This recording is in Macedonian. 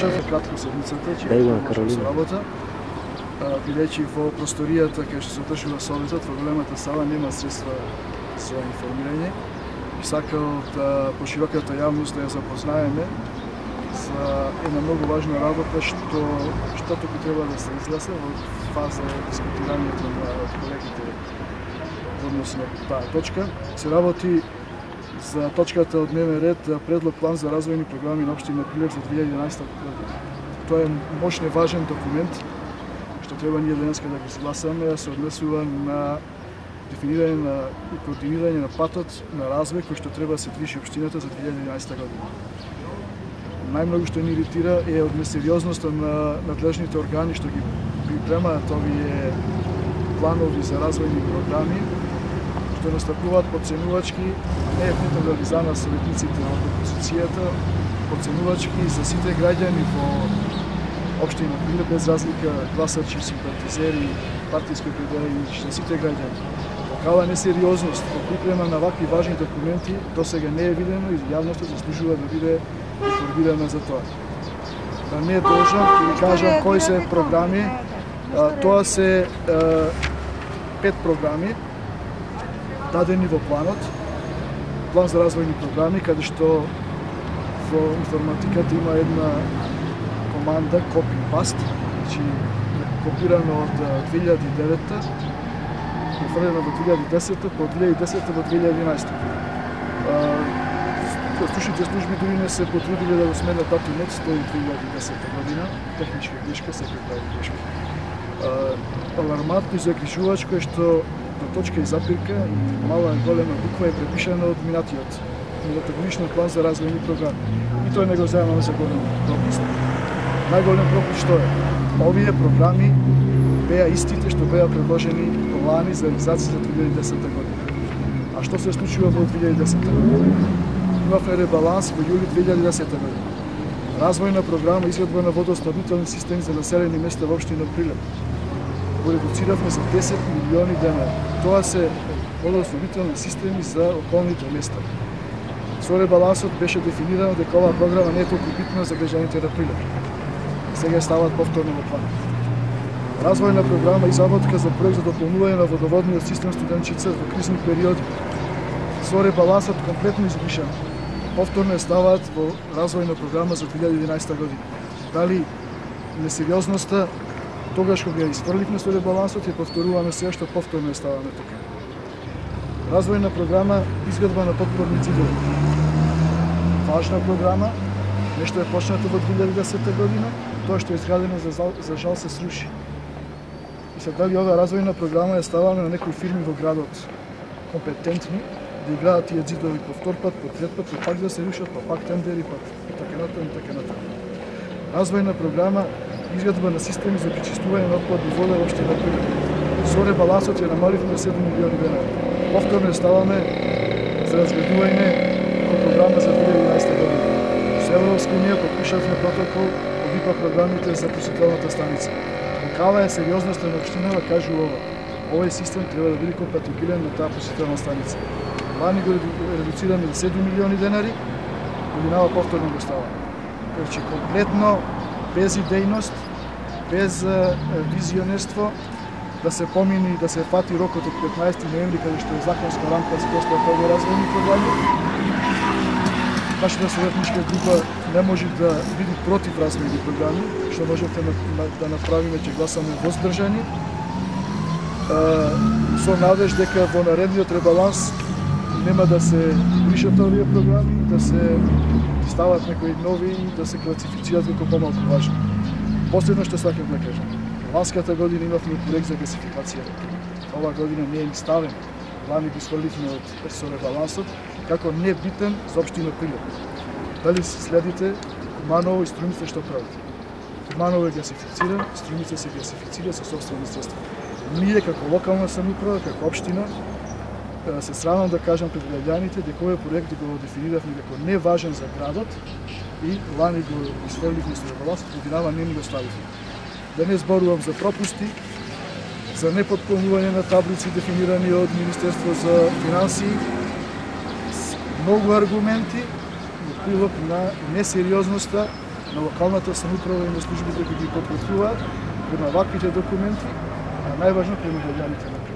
слушав кратко седмицата, че Каролина работа. Бидејќи во просторијата кај што се одржува советот во големата сала нема средства за информирање. И сакал да пошироката јавност да ја запознаеме за една многу важна работа што туку треба да се изгласа во фаза дискутирањето на колегите во однос на таа точка. Се работи за точката од дневен ред предлог план за развојни програми на општина Прилеп за 2011 година. Тоа е мощен и важен документ што треба ние денеска да го изгласаме, се однесува на дефинирање и координирање на патот на развој кој што треба да се движи општината за 2011 година. Најмногу што ни иритира е од несериозноста на надлежните органи што ги припремаат овие планови за развојни програми, што настапуваат подценувачки, не е ниту реализана советниците од опозицијата, подценувачки за сите граѓани во општина Прилеп, без разлика гласачи, симпатизери, партиски определени, сите граѓани. Такава несериозност во припрема на вакви важни документи досега не е видено и јавноста заслужува да биде информирана за тоа. Да не должам, ќе ви кажам кои се програми. Тоа се 5 програми дадени во планот, план за развојни програми, каде што во информатиката има една команда copy-paste, значи копирано од 2009-та, префрлено во 2010-та, по 2010-та во 2011-та. Стручните служби дури не се потрудиле да го сменат датумот, стои 2010 година, техничка грешка, секој прави грешка. Алармантно и загрижувачко е што до точка и запирка и мала голема буква е препишана од минатогодишниот план за развојни програми. И тој не го земаме за голем пропуст. Најголем пропуст што е? Овие програми беа истите што беа предложени лани за реализација за 2010 година. А што се случува во 2010 година? Имавме ребаланс во јули 2010 година. Развојна програма изградба на водоснабдителни системи за населени места во општина Прилеп. Го редуциравме за 10 милиони денари. Тоа се водоснабдителни системи за околните места. Со ребалансот беше дефинирано дека оваа програма не е толку битна за граѓаните на Прилеп. Сега стават повторно во план. Развојна програма изработка за проект за дополнување на водоводниот систем Студенчица во кризни периоди. Со ребалансот комплетно избришан. Повторно ставаат во развојна програма за 2011 година. Дали несериозноста тогаш кога ја изфрливме со ребалансот и повторуваме се што повторно ставаме тука. Развојна програма изградба на подпорни ѕидови. Важна програма, нешто е почнато во 2010 година, тоа што е изградено за жал се сруши. И се дали оваа развојна програма ја ставаме на некои фирми во градот компетентни да играат тие ѕидови по втор пат, по трет пат, пак да се рушат, пак тендери, пак така натаму, така натаму. Развојна програма изградба на системи за пречистување на отпадни вода во општина Прилеп. Со ребалансот ја намаливме 7 милиони денари. Повторно ставаме за разградување на програма за 2011 година. Со Европска унија подпишавме протокол од ИПА програмите за посетителната станица. Каква е сериозноста на општинава, кажува ова. Овој систем треба да биде компатибилен на таа посетителна станица. Лани го редуцираме за 7 милиони денари, годинава повторно го става. Значи комплетно без идејност, без визионерство, да се помини, да се фати рокот од 15 ноември, каде што е законска рамка за постојат овие развојни програми. Нашата советничка група не може да биде против развојни програми, што можете да направиме, че гласаме воздржани. Со надеж дека во наредниот ребаланс нема да се бришат овие програми, да се стават некои нови и да се класифицираат како помалку важни. Последно што сакам да кажам. Ланската година имавме проект за гасификација. Оваа година не е ни ставен. Лани ги сврливме од со ребалансот како небитен за општина Прилеп. Дали следите Куманово и Струмица што прават? Куманово е гасифициран, Струмица се гасифицира со собствени средства. Ние како локална самоуправа, како општина, се срамам да кажам пред граѓаните дека овој проект го дефиниравме како неважен за градот и лани го сврливме со ребалансот, годинава не ни го ставивме. Да не зборувам за пропусти, за непотполнување на таблици дефинирани од Министерство за финансии, многу аргументи во прилог на несериозноста на локалната самоуправа и на службите кои ги потврдуваат према ваквите документи, а најважно према граѓаните.